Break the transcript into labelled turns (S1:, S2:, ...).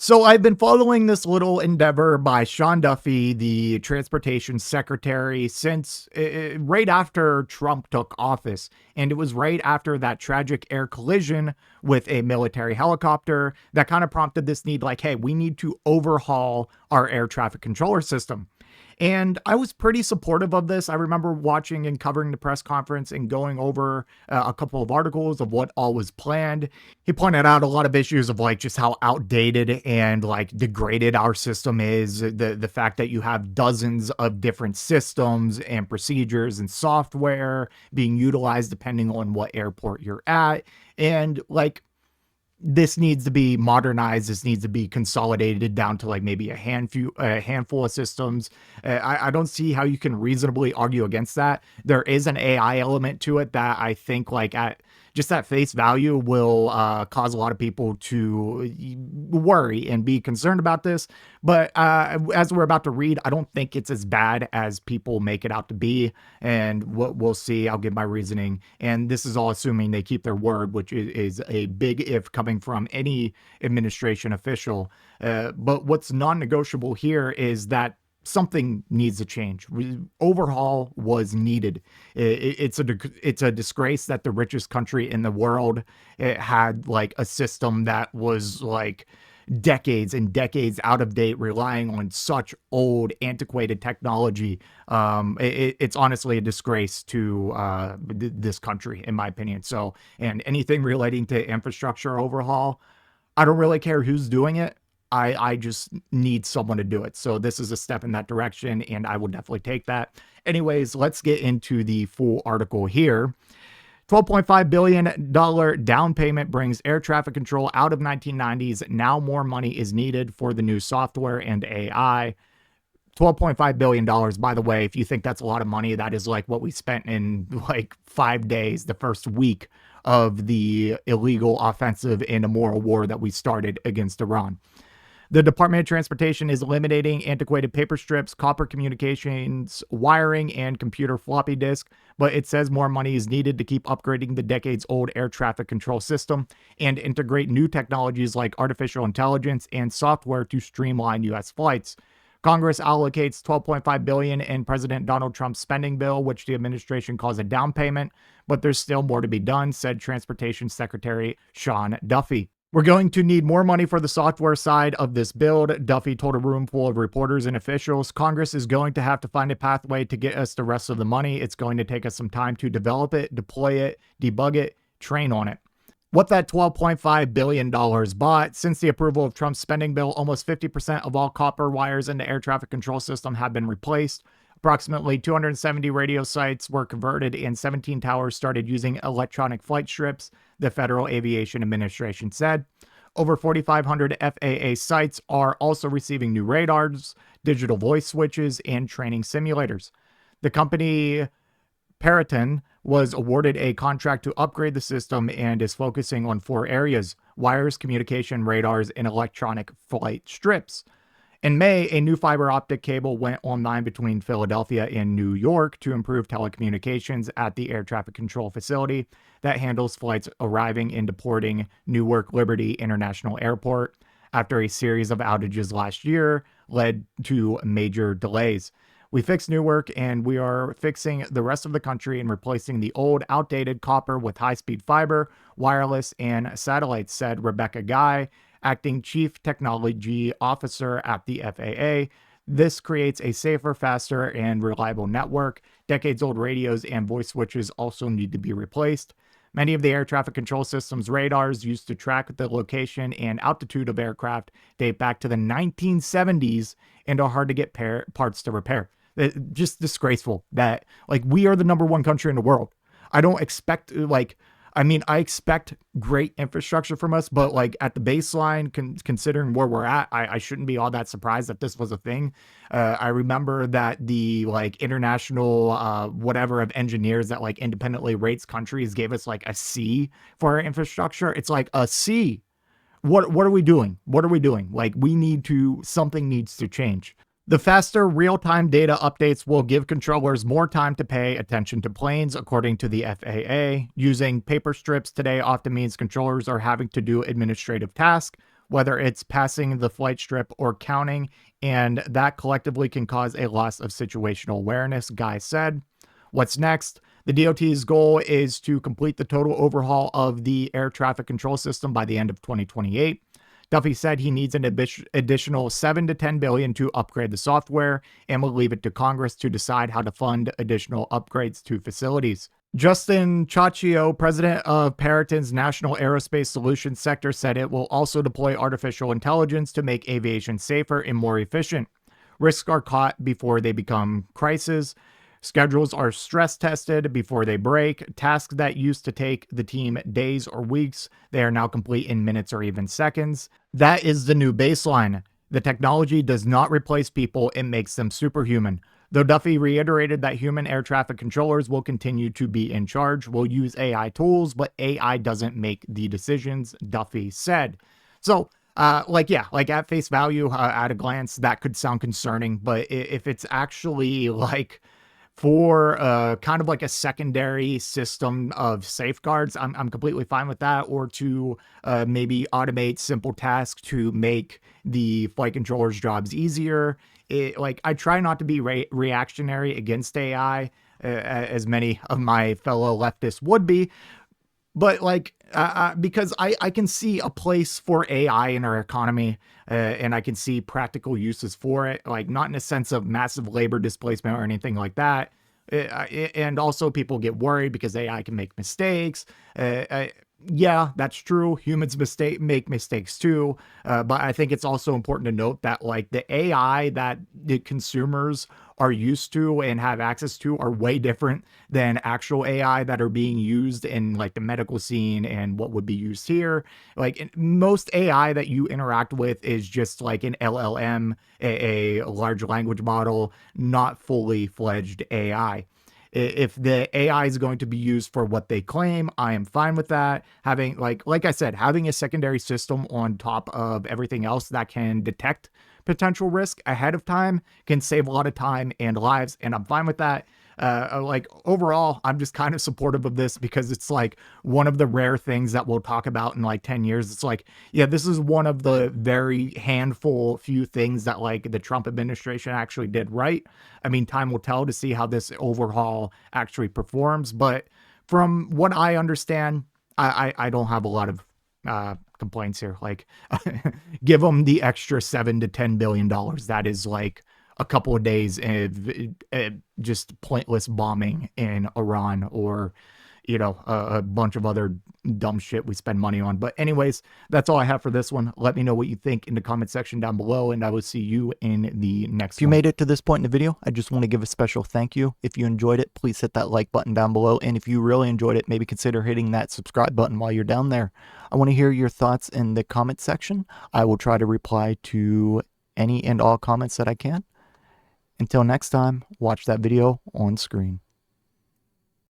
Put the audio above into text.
S1: So I've been following this little endeavor by Sean Duffy, the transportation secretary, since right after Trump took office. And it was right after that tragic air collision with a military helicopter that kind of prompted this need like, hey, we need to overhaul our air traffic controller system. And I was pretty supportive of this. I remember watching and covering the press conference and going over a couple of articles of what all was planned. He pointed out a lot of issues of like just how outdated and like degraded our system is. The fact that you have dozens of different systems and procedures and software being utilized depending on what airport you're at. And like, this needs to be modernized. This needs to be consolidated down to like maybe a handful of systems. I don't see how you can reasonably argue against that. There is an AI element to it that I think like at face value will cause a lot of people to worry and be concerned about this. But as we're about to read, I don't think it's as bad as people make it out to be. And we'll see. I'll give my reasoning. And this is all assuming they keep their word, which is a big if coming from any administration official. But what's non-negotiable here is that something needs to change. Overhaul was needed. It's a disgrace that the richest country in the world had like a system that was like decades and decades out of date, relying on such old, antiquated technology. It's honestly a disgrace to this country, in my opinion. So, and anything relating to infrastructure overhaul, I don't really care who's doing it. I just need someone to do it. So this is a step in that direction, and I will definitely take that. Anyways, let's get into the full article here. $12.5 billion down payment brings air traffic control out of 1990s. Now more money is needed for the new software and AI. $12.5 billion, by the way, if you think that's a lot of money, that is like what we spent in like 5 days, the first week of the illegal offensive and immoral war that we started against Iran. The Department of Transportation is eliminating antiquated paper strips, copper communications, wiring, and computer floppy disk, but it says more money is needed to keep upgrading the decades-old air traffic control system and integrate new technologies like artificial intelligence and software to streamline U.S. flights. Congress allocates $12.5 billion in President Donald Trump's spending bill, which the administration calls a down payment, but there's still more to be done, said Transportation Secretary Sean Duffy. We're going to need more money for the software side of this build, Duffy told a room full of reporters and officials. Congress is going to have to find a pathway to get us the rest of the money. It's going to take us some time to develop it, deploy it, debug it, train on it. What that $12.5 billion bought, since the approval of Trump's spending bill, almost 50% of all copper wires in the air traffic control system have been replaced. Approximately 270 radio sites were converted and 17 towers started using electronic flight strips, the Federal Aviation Administration said. Over 4,500 FAA sites are also receiving new radars, digital voice switches, and training simulators. The company Peraton was awarded a contract to upgrade the system and is focusing on 4 areas: wires, communication, radars, and electronic flight strips. In May, a new fiber optic cable went online between Philadelphia and New York to improve telecommunications at the air traffic control facility that handles flights arriving and departing Newark Liberty International Airport after a series of outages last year led to major delays. We fixed Newark and we are fixing the rest of the country and replacing the old, outdated copper with high-speed fiber, wireless, and satellites, said Rebecca Guy, acting Chief Technology Officer at the FAA. This creates a safer, faster, and reliable network. Decades-old radios and voice switches also need to be replaced. Many of the air traffic control system's radars used to track the location and altitude of aircraft date back to the 1970s and are hard to get parts to repair. Just disgraceful that, like, we are the #1 country in the world. I don't expect, I expect great infrastructure from us, but like at the baseline, considering where we're at, I shouldn't be all that surprised that this was a thing. I remember that the like international whatever of engineers that like independently rates countries gave us like a C for our infrastructure. It's like a C. What are we doing? What are we doing? Like, something needs to change. The faster real-time data updates will give controllers more time to pay attention to planes, according to the FAA. Using paper strips today often means controllers are having to do administrative tasks, whether it's passing the flight strip or counting, and that collectively can cause a loss of situational awareness, Guy said. What's next? The DOT's goal is to complete the total overhaul of the air traffic control system by the end of 2028. Duffy said he needs an additional $7 to $10 billion to upgrade the software and will leave it to Congress to decide how to fund additional upgrades to facilities. Justin Chaccio, president of Periton's National Aerospace Solutions sector, said it will also deploy artificial intelligence to make aviation safer and more efficient. Risks are caught before they become crises. Schedules are stress tested before they break. Tasks that used to take the team days or weeks, they are now complete in minutes or even seconds. That is the new baseline. The technology does not replace people, it makes them superhuman. Though Duffy reiterated that human air traffic controllers will continue to be in charge, will use AI tools, but AI doesn't make the decisions, Duffy said. So, at face value, at a glance, that could sound concerning, but if it's actually for kind of like a secondary system of safeguards, I'm completely fine with that. Or to maybe automate simple tasks to make the flight controllers' jobs easier. I try not to be reactionary against AI, as many of my fellow leftists would be. But because I can see a place for AI in our economy, and I can see practical uses for it, not in a sense of massive labor displacement or anything like that. And also people get worried because AI can make mistakes. Yeah, that's true. Humans make mistakes too. But I think it's also important to note that the AI that the consumers are used to and have access to are way different than actual AI that are being used in the medical scene and what would be used here. Most AI that you interact with is just an LLM, a large language model, not fully fledged AI. If the AI is going to be used for what they claim, I am fine with that. Having, like I said, having a secondary system on top of everything else that can detect potential risk ahead of time can save a lot of time and lives, and I'm fine with that. Overall, I'm just kind of supportive of this because it's one of the rare things that we'll talk about in 10 years. It's yeah, this is one of the very few things that the Trump administration actually did right. I mean, time will tell to see how this overhaul actually performs. But from what I understand, I don't have a lot of complaints here. Give them the extra $7 to $10 billion. That is a couple of days of just pointless bombing in Iran, or a bunch of other dumb shit we spend money on. But anyways, that's all I have for this one. Let me know what you think in the comment section down below, and I will see you in the next one. If you made it to this point in the video, I just want to give a special thank you. If you enjoyed it, please hit that like button down below, and if you really enjoyed it, maybe consider hitting that subscribe button while you're down there. I want to hear your thoughts in the comment section. I will try to reply to any and all comments that I can. Until next time, watch that video on screen.